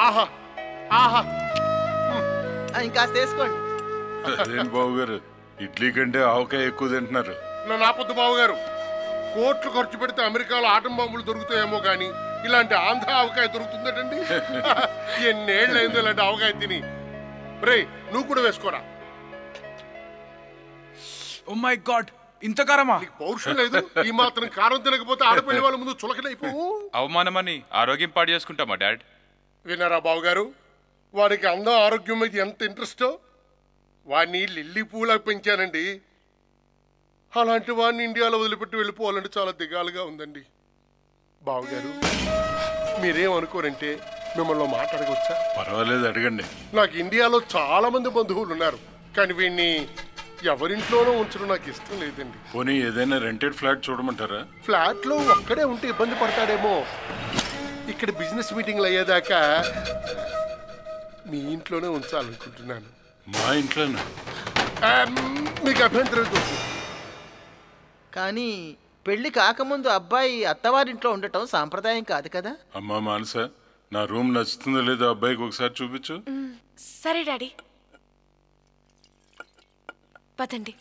ఆహా ఆహా ఇంకా వేసుకోండి. అదేం బాబు గారు, ఇడ్లీ కంటే ఆవకాయ ఎక్కువ తింటున్నారు. నన్ను ఆపొద్దు బాబు గారు. కోట్లు ఖర్చు పెడితే అమెరికాలో ఆటం బాంబులు దొరుకుతాయేమో కానీ ఇలాంటి ఆంధ్ర ఆవకాయ దొరుకుతుందటండి. ఎన్నేళ్ళు అయిందో ఇలాంటి ఆవకాయ తిని. రే నువ్వు కూడా వేసుకోరా. ఓ మై గాడ్, ఇంత కారమా? నీకు పౌరుషం లేదు. ఈ మాత్రం కారం తినకపోతే ఆడపిల్లి వాళ్ళ ముందు చులకనైపోవు. అవమానమని ఆరోగ్యం పాడు చేసుకుంటామా డాడ్? విన్నారా బావగారు, వాడికి అందం ఆరోగ్యం మీద ఎంత ఇంట్రెస్టో. వాడిని లిల్లీ పూలా పెంచానండి. అలాంటి వాడిని ఇండియాలో వదిలిపెట్టి వెళ్ళిపోవాలంటే చాలా దిగాలుగా ఉందండి. బావగారు మీరేమనుకోరంటే మిమ్మల్ని మాట్లాడవచ్చా? పర్వాలేదు, అడగండి. నాకు ఇండియాలో చాలా మంది బంధువులు ఉన్నారు, కానీ వీడిని ఎవరింట్లోనూ ఉంచడం నాకు ఇష్టం లేదండి. పోనీ ఏదైనా రెంటెడ్ ఫ్లాట్ చూడమంటారా? ఫ్లాట్ లో ఒక్కడే ఉంటే ఇబ్బంది పడతాడేమో. ఇక్కడ బిజినెస్ మీటింగ్లు అయ్యేదాకా మీ ఇంట్లోనే ఉంచాలనుకుంటున్నాను. మా ఇంట్లోనే? మీకు అభ్యంతరం లేదు. కానీ పెళ్లి కాకముందు అబ్బాయి అత్తవారింట్లో ఉండటం సాంప్రదాయం కాదు కదా. అమ్మా మానస, నా రూమ్ నచ్చుతుందో లేదో అబ్బాయికి ఒకసారి చూపించు. సరే డాడీ, పదండి.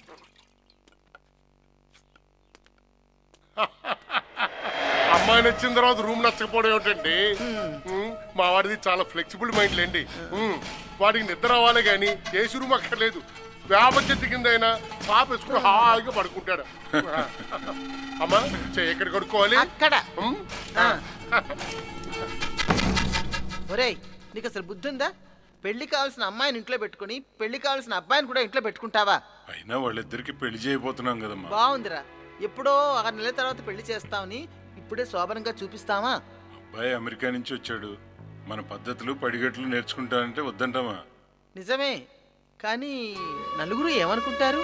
అమ్మాయి నచ్చిన తర్వాత రూమ్ నచ్చకపోవడం ఏమిటండి? మా వాడిది చాలా ఫ్లెక్సిబుల్ మైండ్ లేండి. వాడికి నిద్ర రావాలి కానీ ఏసీ రూమ్ అక్కర్లేదు. వేప చెట్టు కింద అయినా చాప వేసుకుని హాయిగా పడుకుంటాడు. అమ్మా చెయ్యి ఎక్కడ కడుక్కోవాలి? అక్కడ. ఒరేయ్, నీకు అసలు బుద్ధి ఉందా? పెళ్లి కావాల్సిన అమ్మాయిని ఇంట్లో పెట్టుకుని పెళ్లి కావాల్సిన అబ్బాయిని కూడా ఇంట్లో పెట్టుకుంటావా? అయినా వాళ్ళిద్దరికి పెళ్లి చేయబోతున్నాం కదమ్మా. బాగుందిరా. ఎప్పుడో 6 నెలల తర్వాత పెళ్లి చేస్తామని ఇప్పుడే శోభనంగా చూపిస్తావా? అబ్బాయి అమెరికా నుంచి వచ్చాడు. మన పద్ధతులు పడిగట్లు నేర్చుకుంటానంటే వద్దంటామా? నిజమే, కానీ నలుగురు ఏమనుకుంటారు?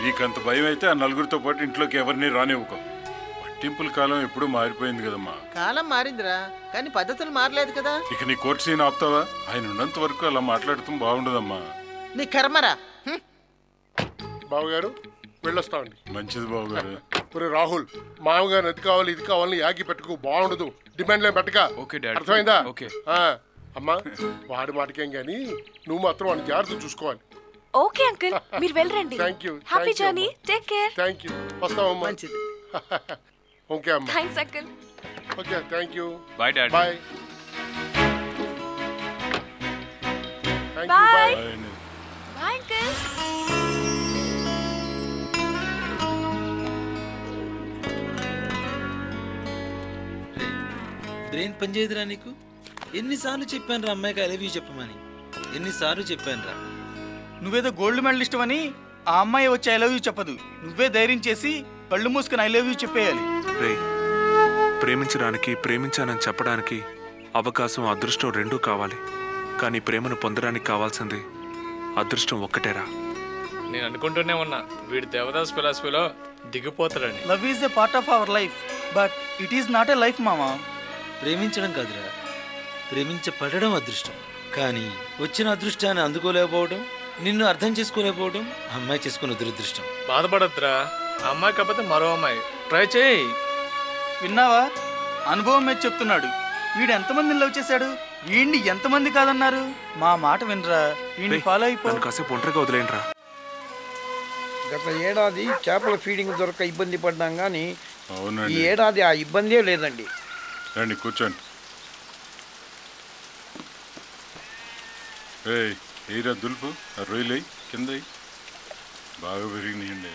నీకంత భయం అయితే ఆ నలుగురితో పాటు ఇంట్లోకి ఎవరిని రానివ్వకో. పట్టింపుల కాలం ఎప్పుడూ మారిపోయింది కదమ్మా. కాలం మారిందిరా, కానీ పద్ధతులు మారలేదు కదా. ఇక నీ కోర్టు సీన్ ఆపుతావా? ఆయన ఉన్నంత వరకు అలా మాట్లాడుతూ బాగుండదమ్మా. నీ కర్మరా. బావగారు వెళ్ళొస్తామండి. మంచిది బావగారు. ఒరే రాహుల్, మామగారు అది కావాలి ఇది కావాలని యాగి పెట్టుకో, బాగుండదు. డిమాండ్ లేని పెట్టక. అర్థమైందా? అమ్మా వాడి మాటకేం గానీ నువ్వు మాత్రం వాడిని జాగ్రత్త చూసుకోవాలి. ఓకే అంకుల్, మీరు వెళ్ళండి. Thank you. Happy journey, take care. Thank you. వస్తామమ్మా. మంచిది. ఓకే అమ్మా. Thanks uncle. Okay thank you. Bye dad. Bye. Thank you. Bye. Bye. Bye uncle. Brain పనిచేయదురా నీకు? ఎన్నిసార్లు చెప్పాను రా అమ్మాయికి ఐ లవ్ యూ చెప్పమని, ఎన్నిసార్లు చెప్పాను రా. నువ్వేదో గోల్డ్ మెడలిస్ట్ అని ఆ అమ్మాయి వచ్చి ఐ లవ్ యూ చెప్పదు. నువ్వే ధైర్యం చేసి కళ్ళు మూసుకుని ఐ లవ్ యూ చెప్పేయాలి. ప్రేమించడానికి, ప్రేమించానని చెప్పడానికి అవకాశం, అదృష్టం రెండూ కావాలి. కానీ ప్రేమను పొందడానికి కావాల్సింది అదృష్టం ఒక్కటేరా. నేను అనుకుంటూనే ఉన్నా వీడి దేవదాస్ ఫిలాసఫీలో దిగిపోతాడని. Love is a part of our life, but it is not a life మామా. ప్రేమించడం కాదురా, ప్రేమించబడడం అదృష్టం. కానీ వచ్చిన అదృష్టాన్ని అందుకోలేకపోవడం, నిన్ను అర్థం చేసుకోలేకపోవడం అమ్మాయి చేసుకున్న దురదృష్టం. బాధపడద్దురా, అమ్మాయి కాకపోతే మరో అమ్మాయి ట్రై చేయి. విన్నావా? అనుభవం మీద చెప్తున్నాడు. వీడు ఎంతమందిని లవ్ చేశాడు? వీడిని ఎంతమంది కాదన్నారు? మా మాట వినరా, వీడిని ఫాలో అయిపో. కాసేపు ఒంటరిగా వదిలేండిరా. గత ఏడాది చేపల ఫీడింగ్ దొరక ఇబ్బంది పడ్డాం కానీ ఈ ఏడాది ఆ ఇబ్బందే లేదండి. రండి కూర్చోండి. ఏరా దులుపు, రొయ్యలు కింద బాగా పెరిగినాయండి.